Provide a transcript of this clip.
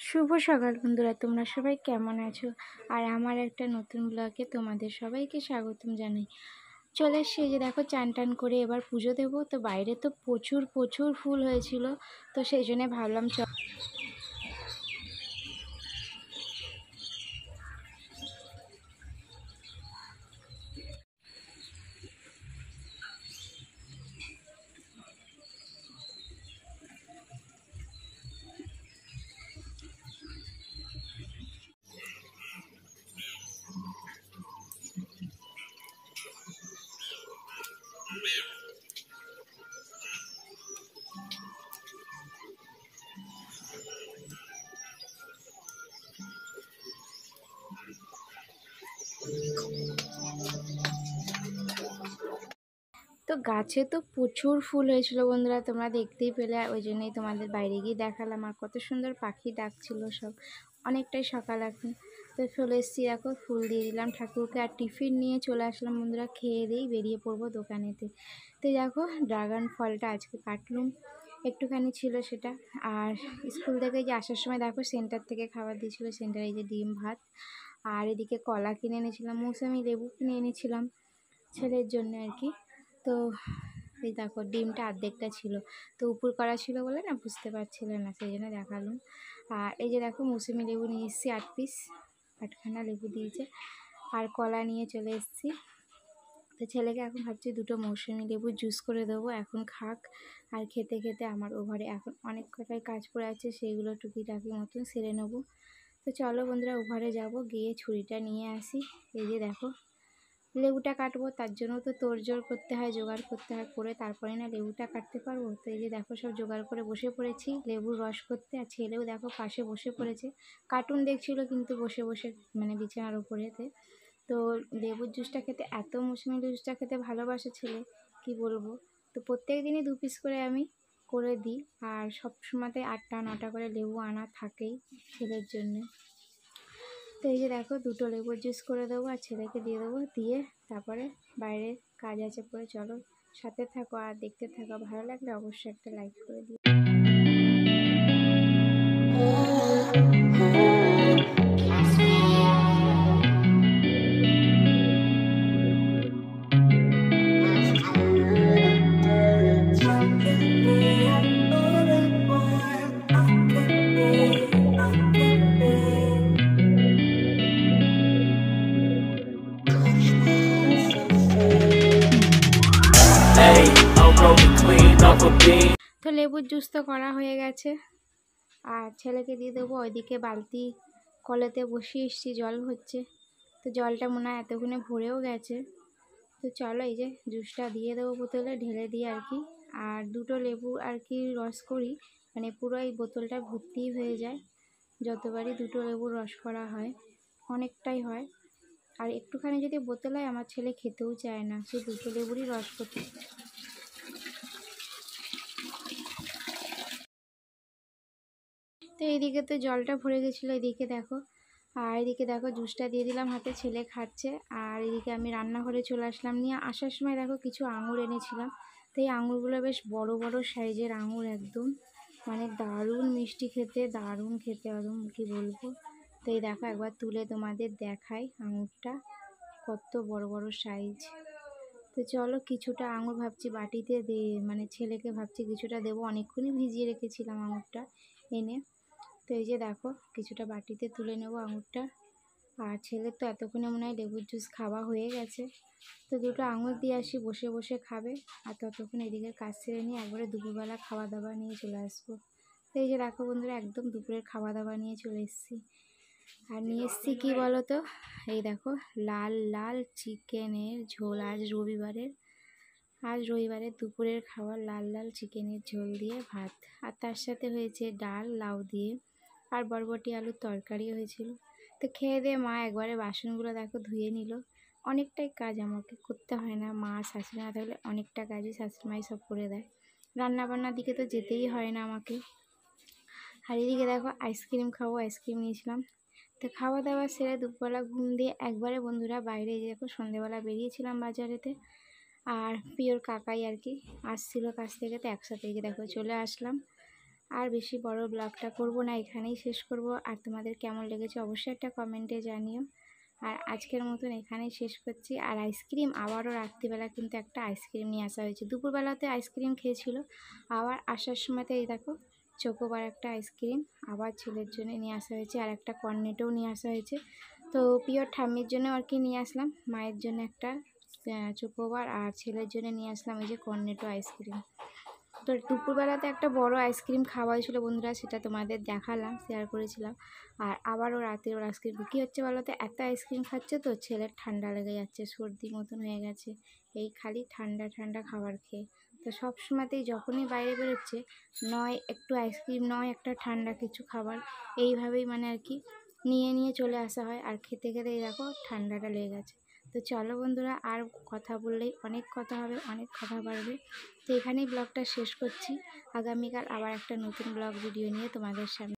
শুভ সকাল বন্ধুরা, তোমরা সবাই কেমন আছো? আর আমার একটা নতুন ব্লগে তোমাদের সবাইকে স্বাগতম জানাই। চলে এসছি, এই যে দেখো চান টান করে এবার পুজো দেবো। তো বাইরে তো প্রচুর প্রচুর ফুল হয়েছিল, তো সেই জন্য ভাবলাম তো গাছে তো প্রচুর ফুল হয়েছিল বন্ধুরা, তোমরা দেখতেই পেলে, ওই জন্যই তোমাদের বাইরে গিয়ে দেখালাম। আর কত সুন্দর পাখি ডাকছিল সব। অনেকটাই সকাল এখন। তো চলে এসেছি, দেখো ফুল দিয়ে দিলাম ঠাকুরকে, আর টিফিন নিয়ে চলে আসলাম বন্ধুরা। খেয়ে দিয়েই বেরিয়ে পড়বো দোকানেতে। তো দেখো ড্রাগন ফলটা আজকে কাটলুম, একটুখানি ছিল সেটা। আর স্কুল থেকে যে আসার সময় দেখো সেন্টার থেকে খাবার দিয়েছিলো, সেন্টারে এই যে ডিম ভাত, আর এদিকে কলা কিনে এনেছিলাম, মৌসুমি লেবু কিনে এনেছিলাম ছেলের জন্য আর কি। তো এই দেখো ডিমটা অর্ধেকটা ছিল, তো উপর করা ছিল বলে না বুঝতে পারছিল না, সেই জন্য দেখালাম। আর এই যে দেখো মৌসুমি লেবু নিয়ে এসেছি 8 পিস, 8খানা লেবু দিয়েছে। আর কলা নিয়ে চলে এসেছি। তো ছেলেকে এখন ভাবছি দুটো মৌসুমি লেবু জুস করে দেবো, এখন খাক। আর খেতে খেতে আমার ওভারে এখন অনেক কটাই কাজ পড়ে আছে, সেইগুলো টুকিটাকি মতন সেরে নেবো। তো চলো বন্ধুরা, ওভারে যাব, গিয়ে ছুরিটা নিয়ে আসি। এই যে দেখো লেবুটা কাটবো, তার জন্য তো তোড়জোড় করতে হয়, জোগাড় করতে হয়, করে তারপরে না লেবুটা কাটতে পারবো। তো এই যে দেখো সব জোগাড় করে বসে পড়েছি লেবুর রস করতে। আর ছেলেও দেখো পাশে বসে পড়েছে, কার্টুন দেখছিল কিন্তু বসে বসে, মানে বিছানার উপরেতে। তো লেবুর জুসটা খেতে, এত মৌসুমি জুসটা খেতে ভালোবাসে ছেলে, কি বলবো। তো প্রত্যেক দিনই 2 পিস করে আমি করে দিই, আর সব সময়তে 8টা 9টা করে লেবু আনা থাকেই ছেলের জন্যে। তো এই যে দেখো দুটো লেবুর জুস করে দেবো, আর ছেলেকে দিয়ে দেবো, দিয়ে তারপরে বাইরে কাজ আছে পরে। চলো সাথে থাকো আর দেখতে থাকো, ভালো লাগলে অবশ্যই একটা লাইক করে দিও। তো লেবুর জুস তো করা হয়ে গেছে, আর ছেলেকে দিয়ে দেবো। ওইদিকে বালতি কলেতে বসিয়ে এসছি, জল হচ্ছে। তো জলটা মনে হয় এতক্ষণে ভরেও গেছে। তো চলো এই যে জুসটা দিয়ে দেবো বোতলে ঢেলে দিয়ে আর কি। আর দুটো লেবু আর কি রস করি, মানে পুরো এই বোতলটা ভর্তি হয়ে যায় যতবারই দুটো লেবুর রস করা হয়, অনেকটাই হয়। আর একটুখানি যদি বোতল হয় আমার ছেলে খেতেও চায় না, সেই দুটো লেবুরই রস করতে। তো এইদিকে তো জলটা ভরে গেছিলো, এদিকে দেখো। আর এদিকে দেখো জুসটা দিয়ে দিলাম হাতে, ছেলে খাচ্ছে। আর এদিকে আমি রান্নাঘরে চলে আসলাম। নিয়ে আসার সময় দেখো কিছু আঙুর এনেছিলাম। তো এই আঙুরগুলো বেশ বড় বড় সাইজের আঙুর, একদম মানে দারুণ মিষ্টি খেতে, দারুণ খেতে, একদম কি বলবো। তো এই দেখো একবার তুলে তোমাদের দেখাই আঙুরটা কত বড় বড় সাইজ। তো চলো কিছুটা আঙুর ভাবছি বাটিতে মানে ছেলেকে ভাবছি কিছুটা দেবো, অনেকক্ষণই ভিজিয়ে রেখেছিলাম আঙুরটা এনে। তো এই যে দেখো কিছুটা বাটিতে তুলে নেব আঙুরটা। আর ছেলের তো এতক্ষণে মনে হয় লেবুর জুস খাওয়া হয়ে গেছে। তো দুটো আঙুর দিয়ে আসি, বসে বসে খাবে। আর ততক্ষণ এদিকে কাজ সেরে নিয়ে একবারে দুপুরবেলা খাওয়া দাওয়া নিয়ে চলে আসবো। তো এই যে দেখো বন্ধুরা, একদম দুপুরের খাওয়া দাওয়া নিয়ে চলে এসেছি। আর নিয়ে এসেছি কী বলো তো, এই দেখো লাল লাল চিকেনের ঝোল। আজ রবিবারের দুপুরের খাবার লাল লাল চিকেনের ঝোল দিয়ে ভাত। আর তার সাথে হয়েছে ডাল লাউ দিয়ে, আর বরবটি আলুর তরকারিও হয়েছিল। তো খেয়ে দিয়ে মা একবারে বাসনগুলো দেখো ধুয়ে নিল। অনেকটাই কাজ আমাকে করতে হয় না, মা শাশুড়ি না থাকলে অনেকটা কাজই শাশুড়িমাই সব করে দেয়। রান্নাবান্নার দিকে তো যেতেই হয় না আমাকে। আর এদিকে দেখো আইসক্রিম খাবো, আইসক্রিম নিয়েছিলাম। তো খাওয়া দাওয়া সেরে দুপুরবেলা ঘুম দিয়ে একবারে বন্ধুরা বাইরে দেখো সন্ধ্যেবেলা বেরিয়েছিলাম বাজারেতে। আর পিওর কাকাই আর কি আসছিল কাছ থেকে, তো একসাথে দেখো চলে আসলাম। আর বেশি বড় ব্লগটা করব না, এখানেই শেষ করব। আর তোমাদের কেমন লেগেছে অবশ্যই একটা কমেন্টে জানিও। আর আজকের মতন এখানেই শেষ করছি। আর আইসক্রিম আবারও রাত্রিবেলা কিন্তু একটা আইসক্রিম নিয়ে আসা হয়েছে। দুপুরবেলাতে আইসক্রিম খেয়েছিল, আবার আসার সময়তে এই দেখো চোকোবার একটা আইসক্রিম আবার ছেলের জন্য নিয়ে আসা হয়েছে, আর একটা কর্নেটোও নিয়ে আসা হয়েছে। তো পিওর ঠাম্মির জন্য আর কি নিয়ে আসলাম, মায়ের জন্য একটা চোকোবার, আর ছেলের জন্য নিয়ে আসলাম এই যে কর্নেটো আইসক্রিম। তো দুপুরবেলাতে একটা বড় আইসক্রিম খাওয়া হয়েছিল বন্ধুরা, সেটা তোমাদের দেখালাম, শেয়ার করেছিলাম। আর আবারও রাতের ওর আইসক্রিম কী হচ্ছে বলো তো, এত আইসক্রিম খাচ্ছে তো ছেলের ঠান্ডা লেগে যাচ্ছে, সর্দি মতন হয়ে গেছে এই খালি ঠান্ডা ঠান্ডা খাবার খেয়ে। তো সব সময়তেই যখনই বাইরে বেরোচ্ছে, নয় একটু আইসক্রিম, নয় একটা ঠান্ডা কিছু খাবার, এইভাবেই মানে আর কি নিয়ে নিয়ে চলে আসা হয়। আর খেতে খেতে এই দেখো ঠান্ডাটা লেগে গেছে। তো চলো বন্ধুরা, আর কথা বললেই অনেক কথা হবে, অনেক কথা বাড়বে। তো এখানেই ব্লগটা শেষ করছি। আগামীকাল আবার একটা নতুন ব্লগ ভিডিও নিয়ে তোমাদের সামনে